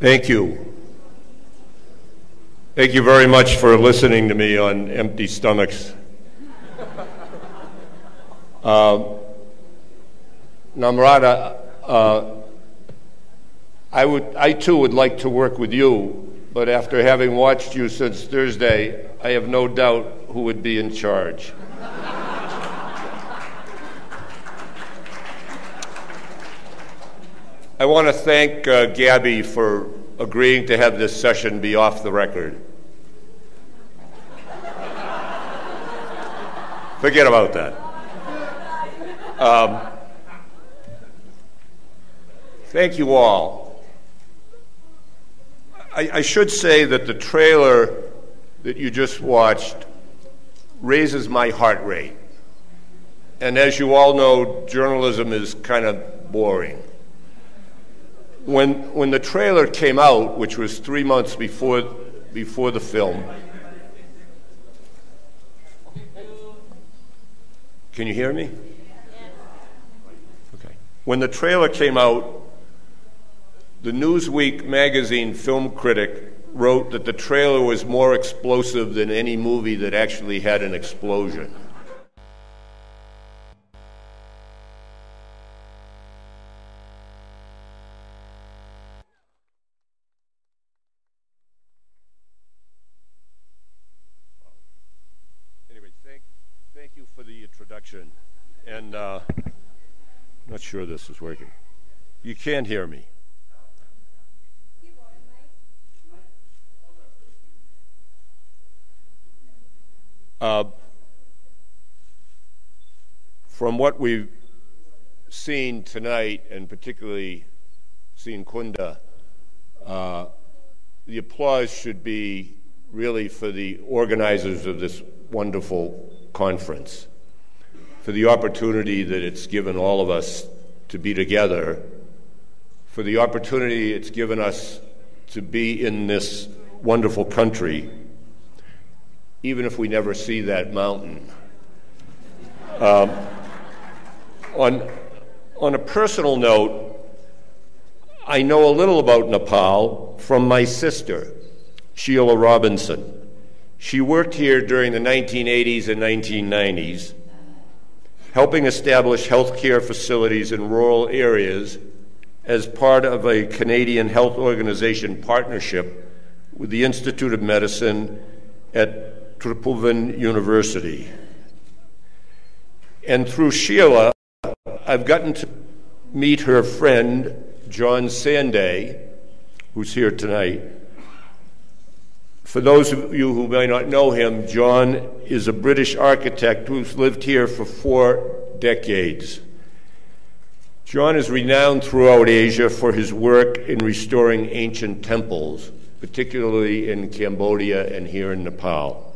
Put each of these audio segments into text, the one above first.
Thank you. Thank you very much for listening to me on empty stomachs. Namrata, I too would like to work with you, but after having watched you since Thursday, I have no doubt who would be in charge. I want to thank Gabby for agreeing to have this session be off the record. Forget about that. Thank you all. I should say that the trailer that you just watched raises my heart rate. And as you all know, journalism is kind of boring. When the trailer came out, which was 3 months before the film, can you hear me? Okay. When the trailer came out, the Newsweek magazine film critic wrote that the trailer was more explosive than any movie that actually had an explosion. Anyway, thank you for the introduction. And I'm not sure this is working. You can't hear me. From what we've seen tonight, and particularly seen Kunda, the applause should be really for the organizers of this wonderful conference, for the opportunity that it's given all of us to be together, for the opportunity it's given us to be in this wonderful country, even if we never see that mountain. On a personal note, I know a little about Nepal from my sister, Sheila Robinson. She worked here during the 1980s and 1990s, helping establish healthcare facilities in rural areas as part of a Canadian health organization partnership with the Institute of Medicine at Triphuvan University. And through Sheila, I've gotten to meet her friend, John Sanday, who's here tonight. For those of you who may not know him, John is a British architect who's lived here for 4 decades. John is renowned throughout Asia for his work in restoring ancient temples, particularly in Cambodia and here in Nepal.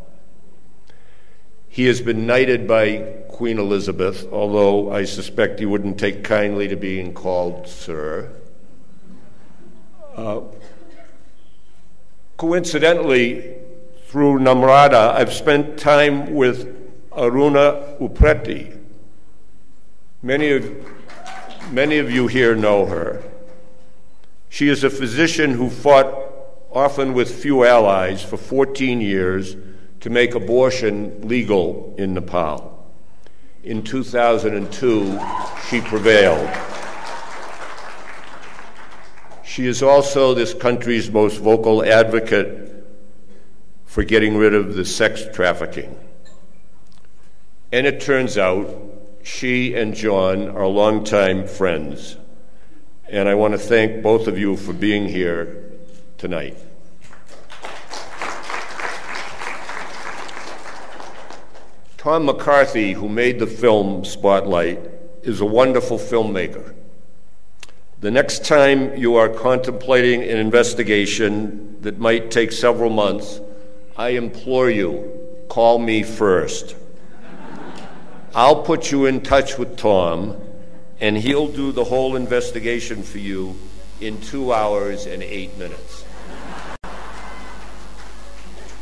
He has been knighted by Queen Elizabeth, although I suspect he wouldn't take kindly to being called Sir. Coincidentally, through Namrata, I've spent time with Aruna Upreti. Many of you here know her. She is a physician who fought, often with few allies, for 14 years to make abortion legal in Nepal. In 2002, she prevailed. She is also this country's most vocal advocate for getting rid of the sex trafficking. And it turns out she and John are longtime friends. And I want to thank both of you for being here tonight. Tom McCarthy, who made the film Spotlight, is a wonderful filmmaker. The next time you are contemplating an investigation that might take several months, I implore you, call me first. I'll put you in touch with Tom, and he'll do the whole investigation for you in 2 hours and 8 minutes.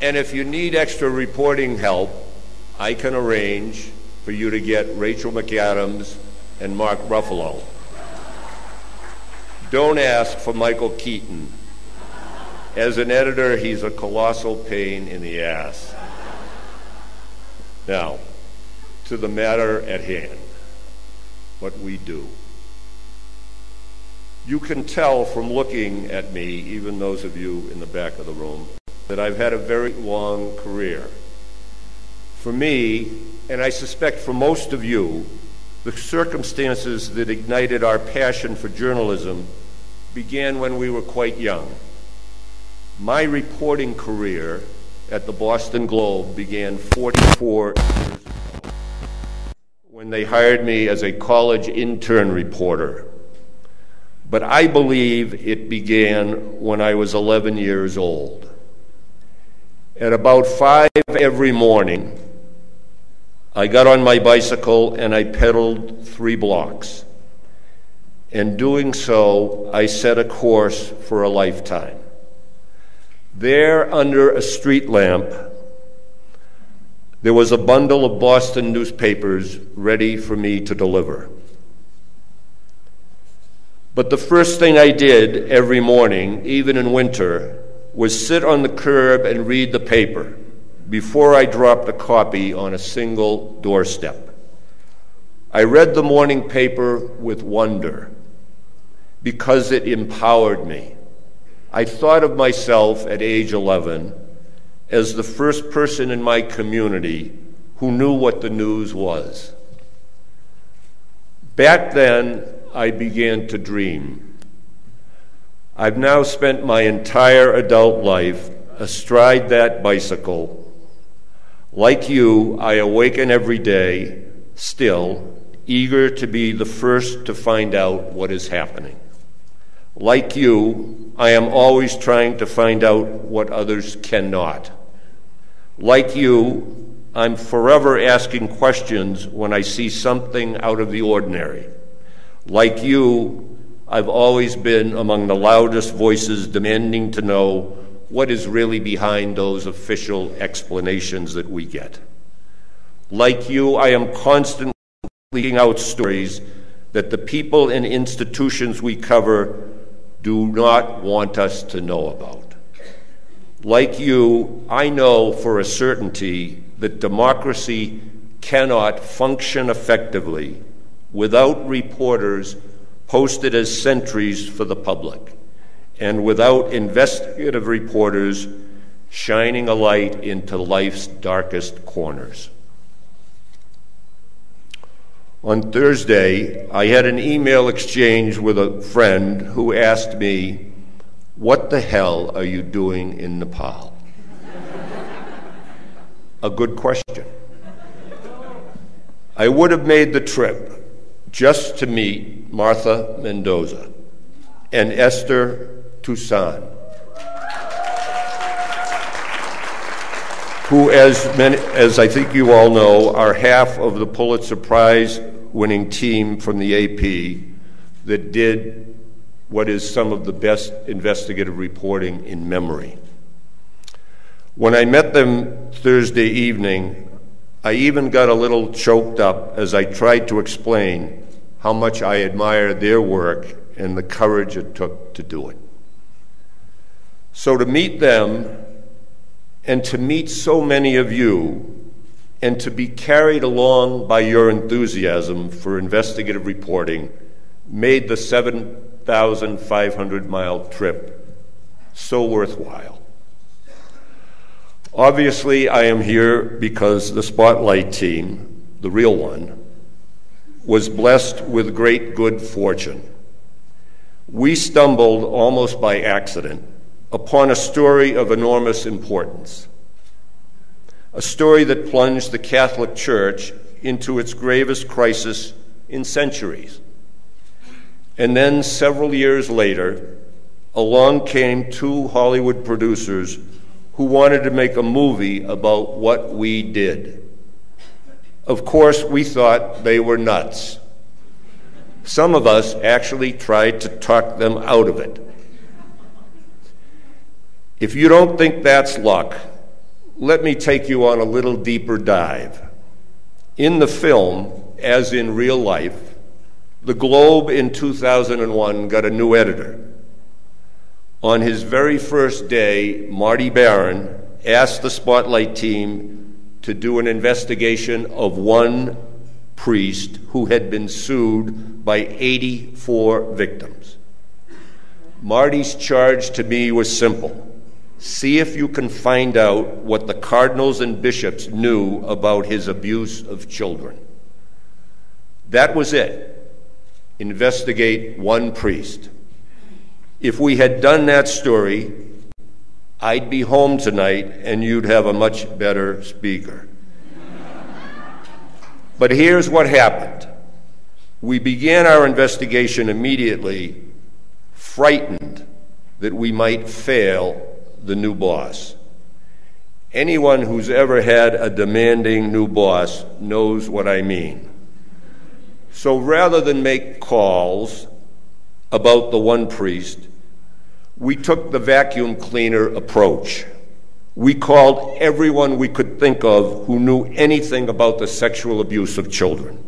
And if you need extra reporting help, I can arrange for you to get Rachel McAdams and Mark Ruffalo. Don't ask for Michael Keaton. As an editor, he's a colossal pain in the ass. Now, to the matter at hand, what we do. You can tell from looking at me, even those of you in the back of the room, that I've had a very long career. For me, and I suspect for most of you, the circumstances that ignited our passion for journalism began when we were quite young. My reporting career at the Boston Globe began 44 years ago when they hired me as a college intern reporter. But I believe it began when I was 11 years old. At about 5 every morning, I got on my bicycle and I pedaled 3 blocks. In doing so, I set a course for a lifetime. There, under a street lamp, there was a bundle of Boston newspapers ready for me to deliver. But the first thing I did every morning, even in winter, was sit on the curb and read the paper before I dropped a copy on a single doorstep. I read the morning paper with wonder because it empowered me. I thought of myself at age 11 as the first person in my community who knew what the news was. Back then, I began to dream. I've now spent my entire adult life astride that bicycle. Like you, I awaken every day, still, eager to be the first to find out what is happening. Like you, I am always trying to find out what others cannot. Like you, I'm forever asking questions when I see something out of the ordinary. Like you, I've always been among the loudest voices demanding to know what is really behind those official explanations that we get. Like you, I am constantly leaking out stories that the people and institutions we cover do not want us to know about. Like you, I know for a certainty that democracy cannot function effectively without reporters posted as sentries for the public, and without investigative reporters shining a light into life's darkest corners. On Thursday, I had an email exchange with a friend who asked me, "What the hell are you doing in Nepal?" A good question. I would have made the trip just to meet Martha Mendoza and Esther Toussaint, who, as I think you all know, are half of the Pulitzer Prize-winning team from the AP that did what is some of the best investigative reporting in memory. When I met them Thursday evening, I even got a little choked up as I tried to explain how much I admire their work and the courage it took to do it. So to meet them, and to meet so many of you, and to be carried along by your enthusiasm for investigative reporting made the 7,500-mile trip so worthwhile. Obviously, I am here because the Spotlight team, the real one, was blessed with great good fortune. We stumbled almost by accident upon a story of enormous importance, a story that plunged the Catholic Church into its gravest crisis in centuries. And then several years later, along came 2 Hollywood producers who wanted to make a movie about what we did. Of course, we thought they were nuts. Some of us actually tried to talk them out of it. If you don't think that's luck, let me take you on a little deeper dive. In the film, as in real life, the Globe in 2001 got a new editor. On his very first day, Marty Barron asked the Spotlight team to do an investigation of one priest who had been sued by 84 victims. Marty's charge to me was simple. See if you can find out what the cardinals and bishops knew about his abuse of children. That was it. Investigate one priest. If we had done that story, I'd be home tonight and you'd have a much better speaker. But here's what happened. We began our investigation immediately, frightened that we might fail the new boss. Anyone who's ever had a demanding new boss knows what I mean. So rather than make calls about the one priest, we took the vacuum cleaner approach. We called everyone we could think of who knew anything about the sexual abuse of children.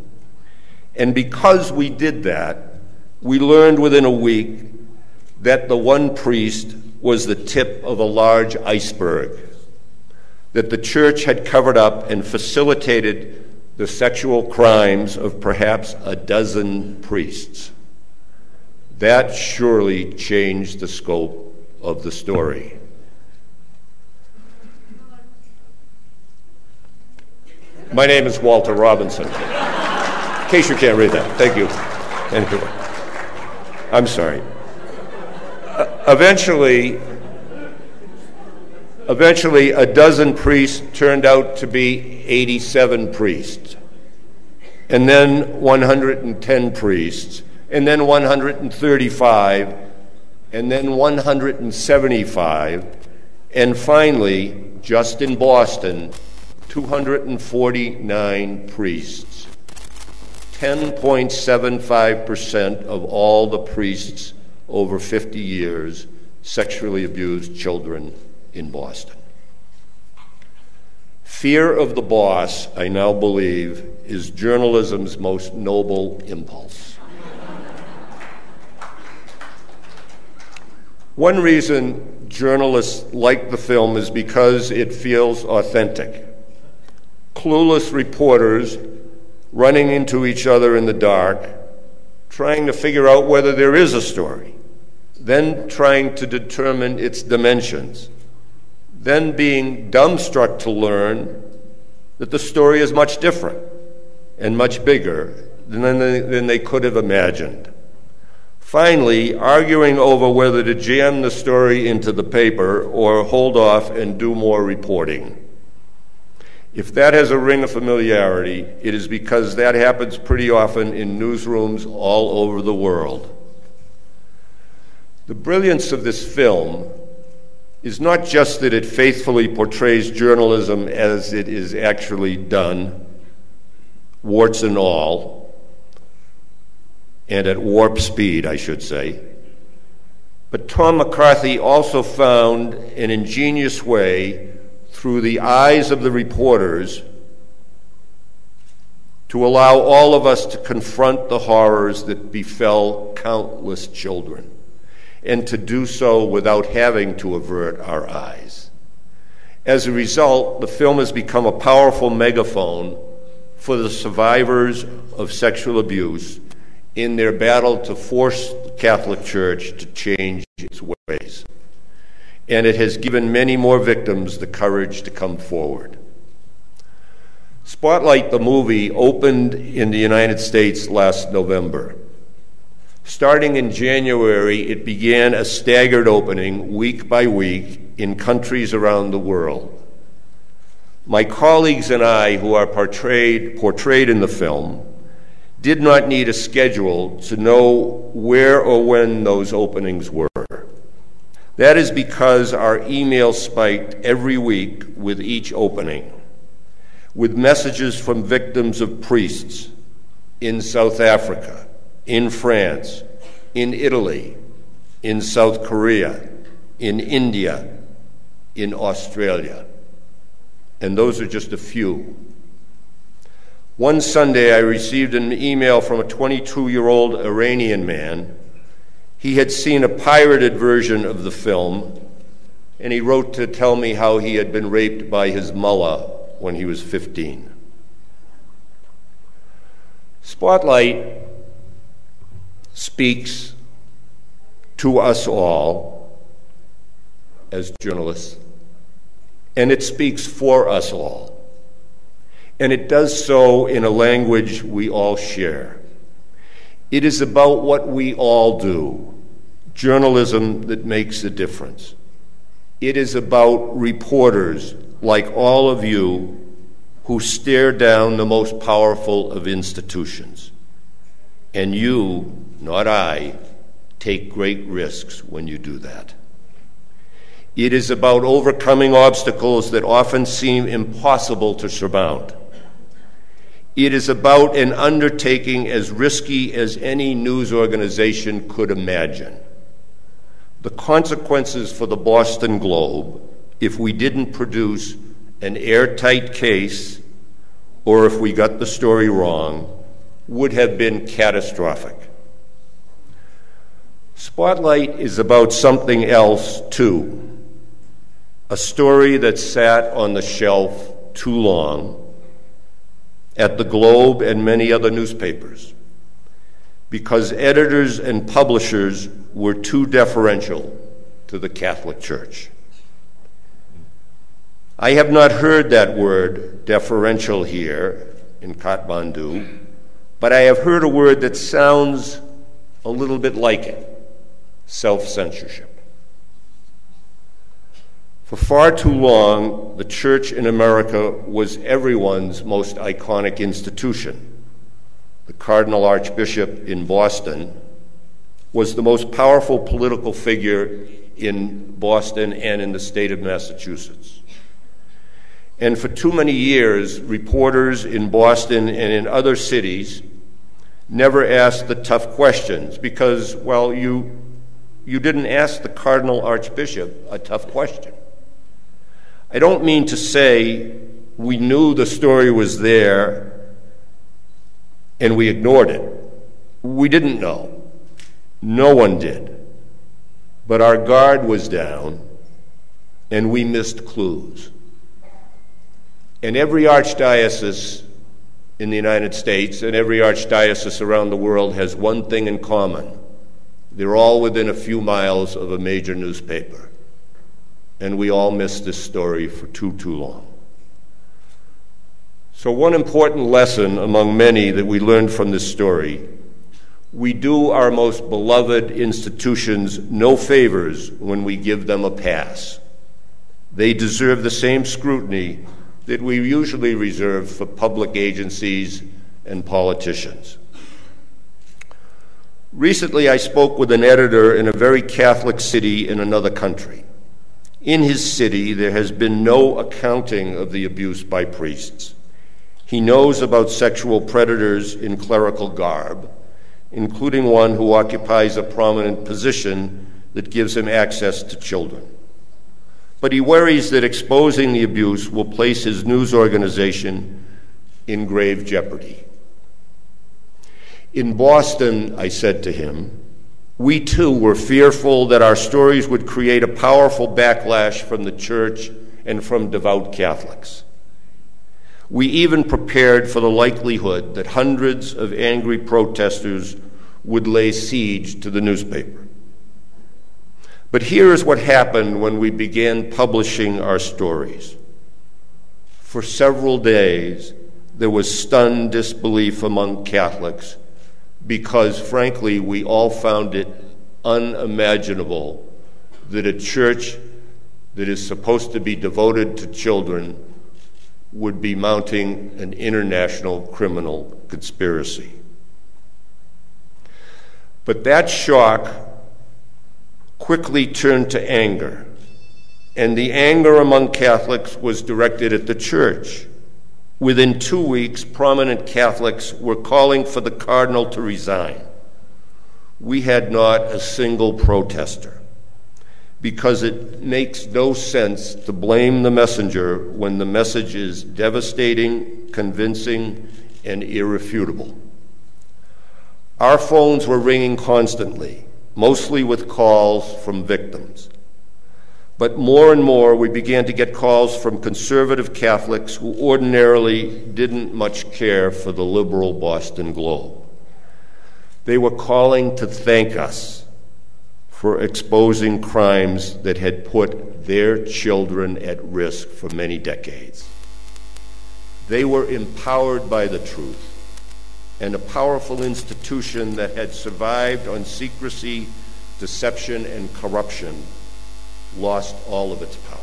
And because we did that, we learned within a week that the one priest was the tip of a large iceberg, that the church had covered up and facilitated the sexual crimes of perhaps a dozen priests. That surely changed the scope of the story. My name is Walter Robinson. In case you can't read that, thank you. Anyway, I'm sorry. Eventually, a dozen priests turned out to be 87 priests, and then 110 priests, and then 135, and then 175, and finally, just in Boston, 249 priests. 10.75% of all the priests over 50 years sexually abused children in Boston. Fear of the boss, I now believe, is journalism's most noble impulse. One reason journalists like the film is because it feels authentic. Clueless reporters running into each other in the dark, trying to figure out whether there is a story, then trying to determine its dimensions, then being dumbstruck to learn that the story is much different and much bigger than they could have imagined. Finally, arguing over whether to jam the story into the paper or hold off and do more reporting. If that has a ring of familiarity, it is because that happens pretty often in newsrooms all over the world. The brilliance of this film is not just that it faithfully portrays journalism as it is actually done, warts and all, and at warp speed, I should say, but Tom McCarthy also found an ingenious way through the eyes of the reporters to allow all of us to confront the horrors that befell countless children, and to do so without having to avert our eyes. As a result, the film has become a powerful megaphone for the survivors of sexual abuse in their battle to force the Catholic Church to change its ways. And it has given many more victims the courage to come forward. Spotlight, the movie, opened in the United States last November. Starting in January, it began a staggered opening week by week in countries around the world. My colleagues and I, who are portrayed in the film, did not need a schedule to know where or when those openings were. That is because our email spiked every week with each opening, with messages from victims of priests in South Africa, in France, in Italy, in South Korea, in India, in Australia. And those are just a few. One Sunday, I received an email from a 22-year-old Iranian man He had seen a pirated version of the film, and he wrote to tell me how he had been raped by his mullah when he was 15. Spotlight speaks to us all as journalists, and it speaks for us all. And it does so in a language we all share. It is about what we all do, journalism that makes a difference. It is about reporters like all of you who stare down the most powerful of institutions. And you, not I, take great risks when you do that. It is about overcoming obstacles that often seem impossible to surmount. It is about an undertaking as risky as any news organization could imagine. The consequences for the Boston Globe, if we didn't produce an airtight case or if we got the story wrong, would have been catastrophic. Spotlight is about something else, too. A story that sat on the shelf too long at the Globe and many other newspapers because editors and publishers were too deferential to the Catholic Church. I have not heard that word, deferential, here in Kathmandu, but I have heard a word that sounds a little bit like it: self-censorship. For far too long, the church in America was everyone's most iconic institution. The Cardinal Archbishop in Boston was the most powerful political figure in Boston and in the state of Massachusetts. And for too many years, reporters in Boston and in other cities never asked the tough questions because, well, you didn't ask the Cardinal Archbishop a tough question. I don't mean to say we knew the story was there and we ignored it. We didn't know. No one did. But our guard was down and we missed clues. And every archdiocese in the United States and every archdiocese around the world has one thing in common. They're all within a few miles of a major newspaper. And we all missed this story for too long. So one important lesson among many that we learned from this story: we do our most beloved institutions no favors when we give them a pass. They deserve the same scrutiny that we usually reserve for public agencies and politicians. Recently, I spoke with an editor in a very Catholic city in another country. In his city, there has been no accounting of the abuse by priests. He knows about sexual predators in clerical garb, including one who occupies a prominent position that gives him access to children. But he worries that exposing the abuse will place his news organization in grave jeopardy. In Boston, I said to him, we too were fearful that our stories would create a powerful backlash from the church and from devout Catholics. We even prepared for the likelihood that hundreds of angry protesters would lay siege to the newspaper. But here is what happened when we began publishing our stories. For several days, there was stunned disbelief among Catholics because, frankly, we all found it unimaginable that a church that is supposed to be devoted to children would be mounting an international criminal conspiracy. But that shock quickly turned to anger, and the anger among Catholics was directed at the church. Within 2 weeks, prominent Catholics were calling for the cardinal to resign. We had not a single protester, because it makes no sense to blame the messenger when the message is devastating, convincing, and irrefutable. Our phones were ringing constantly. mostly with calls from victims. But more and more, we began to get calls from conservative Catholics who ordinarily didn't much care for the liberal Boston Globe. They were calling to thank us for exposing crimes that had put their children at risk for many decades. They were empowered by the truth, and a powerful institution that had survived on secrecy, deception, and corruption lost all of its power.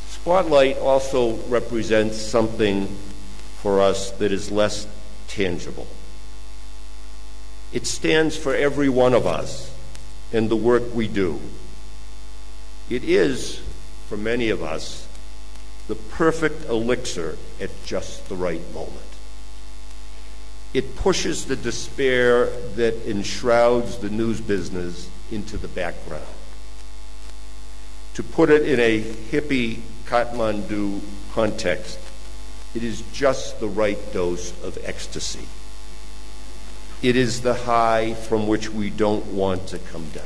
Spotlight also represents something for us that is less tangible. It stands for every one of us and the work we do. It is, for many of us, the perfect elixir at just the right moment. It pushes the despair that enshrouds the news business into the background. To put it in a hippie Kathmandu context, it is just the right dose of ecstasy. It is the high from which we don't want to come down.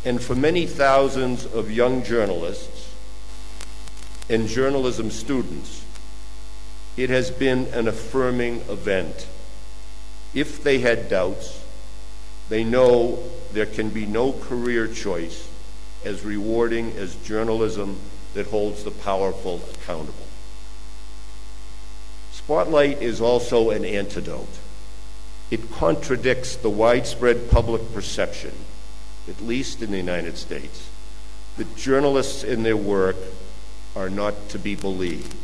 And for many thousands of young journalists and journalism students, it has been an affirming event. If they had doubts, they know there can be no career choice as rewarding as journalism that holds the powerful accountable. Spotlight is also an antidote. It contradicts the widespread public perception, at least in the United States, that journalists in their work are not to be believed,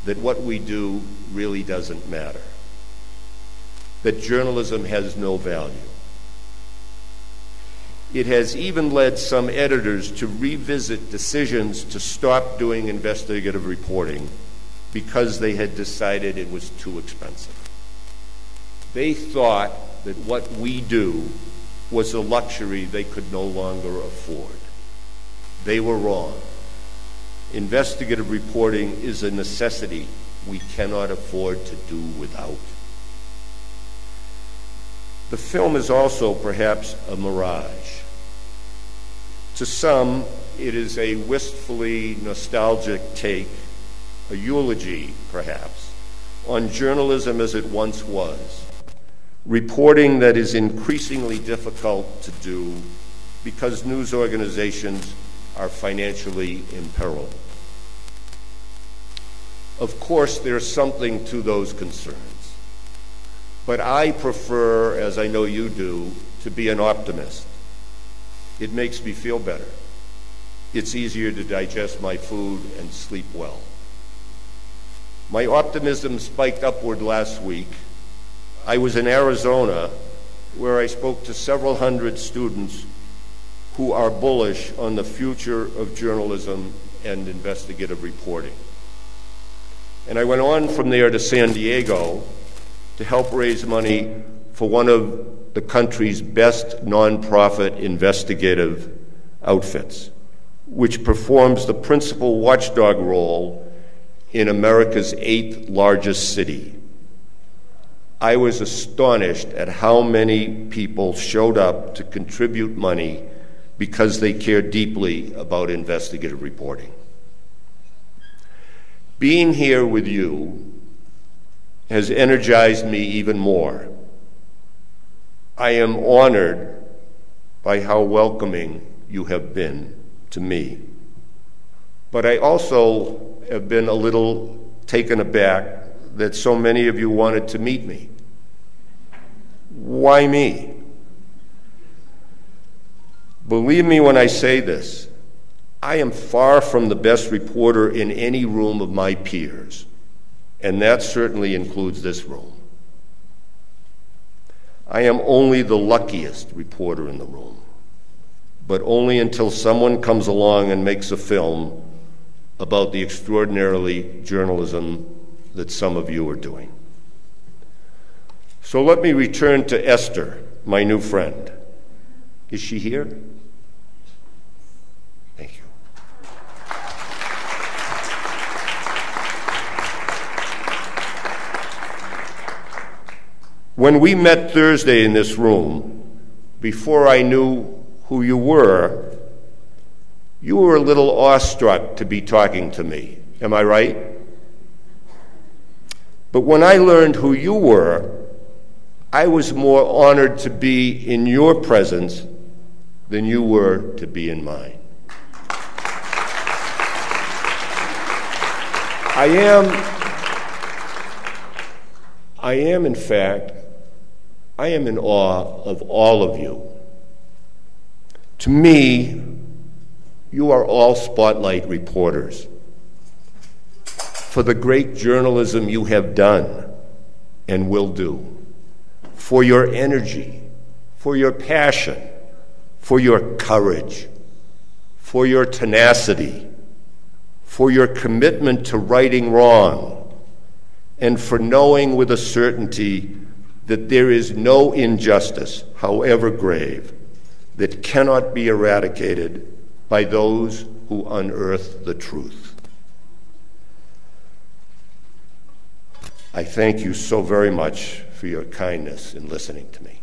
that what we do really doesn't matter, that journalism has no value. It has even led some editors to revisit decisions to stop doing investigative reporting because they had decided it was too expensive. They thought that what we do was a luxury they could no longer afford. They were wrong. Investigative reporting is a necessity we cannot afford to do without. The film is also perhaps a mirage. To some, it is a wistfully nostalgic take, a eulogy perhaps, on journalism as it once was. Reporting that is increasingly difficult to do because news organizations are financially imperiled. Of course, there's something to those concerns, but I prefer, as I know you do, to be an optimist. It makes me feel better. It's easier to digest my food and sleep well. My optimism spiked upward last week. I was in Arizona, where I spoke to several hundred students who are bullish on the future of journalism and investigative reporting. And I went on from there to San Diego to help raise money for one of the country's best nonprofit investigative outfits, which performs the principal watchdog role in America's 8th largest city. I was astonished at how many people showed up to contribute money because they care deeply about investigative reporting. Being here with you has energized me even more. I am honored by how welcoming you have been to me. But I also have been a little taken aback that so many of you wanted to meet me. Why me? Believe me when I say this, I am far from the best reporter in any room of my peers, and that certainly includes this room. I am only the luckiest reporter in the room, but only until someone comes along and makes a film about the extraordinarily journalism that some of you are doing. So let me return to Esther, my new friend. Is she here? Thank you. When we met Thursday in this room, before I knew who you were a little awestruck to be talking to me. Am I right? But when I learned who you were, I was more honored to be in your presence than you were to be in mine. I am, in fact, I am in awe of all of you. To me, you are all spotlight reporters for the great journalism you have done and will do, for your energy, for your passion, for your courage, for your tenacity, for your commitment to righting wrong, and for knowing with a certainty that there is no injustice, however grave, that cannot be eradicated by those who unearth the truth. I thank you so very much for your kindness in listening to me.